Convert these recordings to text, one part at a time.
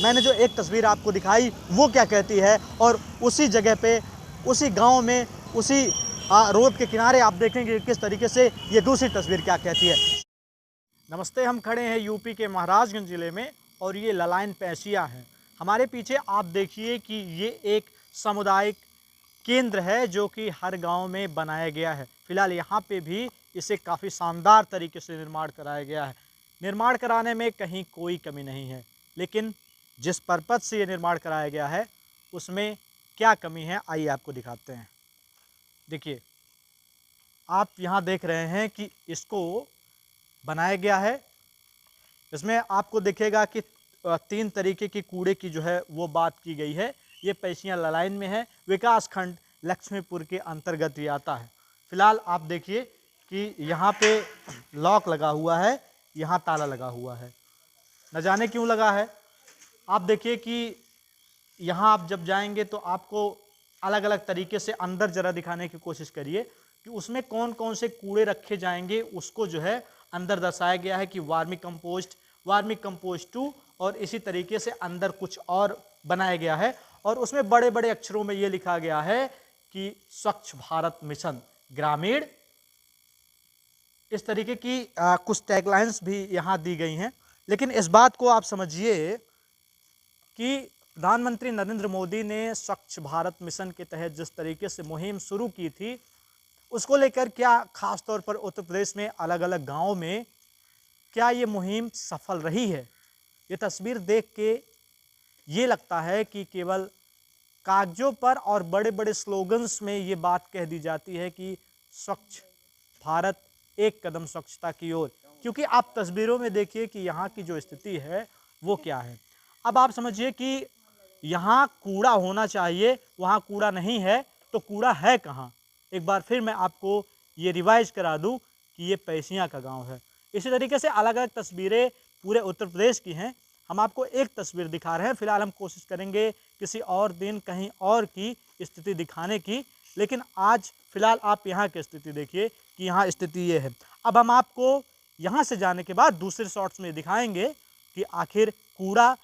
मैंने जो एक तस्वीर आपको दिखाई वो क्या कहती है, और उसी जगह पे, उसी गांव में, उसी रोड के किनारे आप देखेंगे किस तरीके से ये दूसरी तस्वीर क्या कहती है। नमस्ते, हम खड़े हैं यूपी के महाराजगंज ज़िले में और ये ललाइन पैसिया है। हमारे पीछे आप देखिए कि ये एक सामुदायिक केंद्र है जो कि हर गांव में बनाया गया है। फिलहाल यहाँ पे भी इसे काफ़ी शानदार तरीके से निर्माण कराया गया है। निर्माण कराने में कहीं कोई कमी नहीं है, लेकिन जिस पर्पज़ से ये निर्माण कराया गया है उसमें क्या कमी है, आइए आपको दिखाते हैं। देखिए, आप यहाँ देख रहे हैं कि इसको बनाया गया है। इसमें आपको दिखेगा कि 3 तरीके की कूड़े की जो है वो बात की गई है। ये पैसियाँ ललाइन में है, विकास खंड लक्ष्मीपुर के अंतर्गत ये आता है। फिलहाल आप देखिए कि यहाँ पे लॉक लगा हुआ है, यहाँ ताला लगा हुआ है। न जाने क्यों लगा है। आप देखिए कि यहाँ आप जब जाएंगे तो आपको अलग अलग तरीके से अंदर ज़रा दिखाने की कोशिश करिए कि उसमें कौन कौन से कूड़े रखे जाएंगे। उसको जो है अंदर दर्शाया गया है कि वार्मी कंपोस्ट 2, और इसी तरीके से अंदर कुछ और बनाया गया है। और उसमें बड़े बड़े अक्षरों में ये लिखा गया है कि स्वच्छ भारत मिशन ग्रामीण। इस तरीके की कुछ टैगलाइंस भी यहाँ दी गई हैं। लेकिन इस बात को आप समझिए कि प्रधानमंत्री नरेंद्र मोदी ने स्वच्छ भारत मिशन के तहत जिस तरीके से मुहिम शुरू की थी, उसको लेकर क्या खास तौर पर उत्तर प्रदेश में अलग अलग गांवों में क्या ये मुहिम सफल रही है। ये तस्वीर देख के ये लगता है कि केवल कागजों पर और बड़े बड़े स्लोगन्स में ये बात कह दी जाती है कि स्वच्छ भारत, एक कदम स्वच्छता की ओर। क्योंकि आप तस्वीरों में देखिए कि यहाँ की जो स्थिति है वो क्या है। अब आप समझिए कि यहाँ कूड़ा होना चाहिए, वहाँ कूड़ा नहीं है, तो कूड़ा है कहाँ। एक बार फिर मैं आपको ये रिवाइज करा दूँ कि ये पैसियाँ का गांव है। इसी तरीके से अलग अलग तस्वीरें पूरे उत्तर प्रदेश की हैं। हम आपको एक तस्वीर दिखा रहे हैं। फिलहाल हम कोशिश करेंगे किसी और दिन कहीं और की स्थिति दिखाने की, लेकिन आज फिलहाल आप यहाँ की स्थिति देखिए कि यहाँ स्थिति ये है। अब हम आपको यहाँ से जाने के बाद दूसरे शॉट्स में दिखाएंगे कि आखिर कूड़ा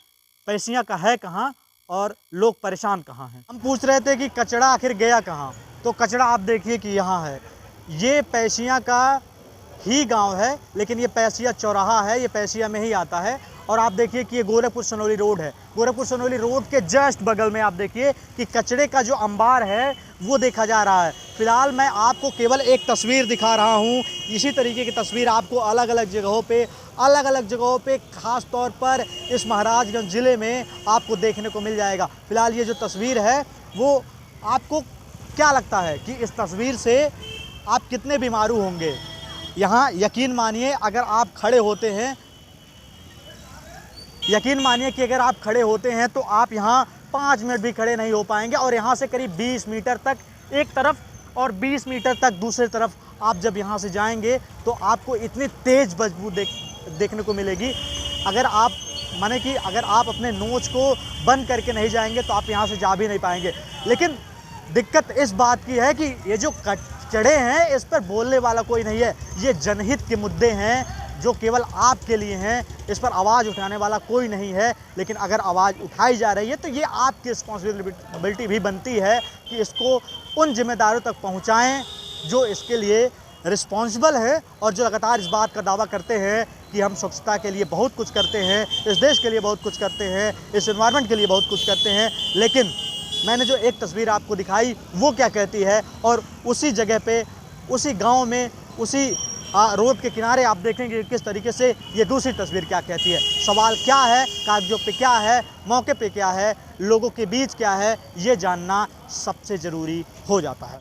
पैसियाँ का है कहाँ और लोग परेशान कहाँ हैं। हम पूछ रहे थे कि कचरा आखिर गया कहाँ, तो कचरा आप देखिए कि यहाँ है। ये पैसियाँ का ही गांव है, लेकिन ये पैसिया चौराहा है, ये पैसिया में ही आता है। और आप देखिए कि ये गोरखपुर सनौली रोड है। गोरखपुर सनौली रोड के जस्ट बगल में आप देखिए कि कचरे का जो अंबार है वो देखा जा रहा है। फिलहाल मैं आपको केवल एक तस्वीर दिखा रहा हूँ। इसी तरीके की तस्वीर आपको अलग अलग जगहों पे खास तौर पर इस महाराजगंज ज़िले में आपको देखने को मिल जाएगा। फिलहाल ये जो तस्वीर है वो आपको क्या लगता है कि इस तस्वीर से आप कितने बीमारू होंगे। यहाँ यकीन मानिए अगर आप खड़े होते हैं, यकीन मानिए कि अगर आप खड़े होते हैं तो आप यहाँ 5 मिनट भी खड़े नहीं हो पाएंगे। और यहाँ से करीब 20 मीटर तक एक तरफ और 20 मीटर तक दूसरी तरफ आप जब यहाँ से जाएंगे तो आपको इतनी तेज़ बदबू देखने को मिलेगी। अगर आप अपने नोच को बंद करके नहीं जाएंगे तो आप यहाँ से जा भी नहीं पाएंगे। लेकिन दिक्कत इस बात की है कि ये जो कचड़े हैं इस पर बोलने वाला कोई नहीं है। ये जनहित के मुद्दे हैं जो केवल आपके लिए हैं, इस पर आवाज़ उठाने वाला कोई नहीं है। लेकिन अगर आवाज़ उठाई जा रही है तो ये आपकी रिस्पॉन्सिबिलिटी भी बनती है कि इसको उन जिम्मेदारों तक पहुंचाएं जो इसके लिए रिस्पॉन्सिबल है और जो लगातार इस बात का दावा करते हैं कि हम स्वच्छता के लिए बहुत कुछ करते हैं, इस देश के लिए बहुत कुछ करते हैं, इस एनवायरनमेंट के लिए बहुत कुछ करते हैं। लेकिन मैंने जो एक तस्वीर आपको दिखाई वो क्या कहती है, और उसी जगह पे, उसी गांव में, उसी रोड के किनारे आप देखेंगे किस तरीके से ये दूसरी तस्वीर क्या कहती है। सवाल क्या है, कागजों पे क्या है, मौके पे क्या है, लोगों के बीच क्या है, ये जानना सबसे ज़रूरी हो जाता है।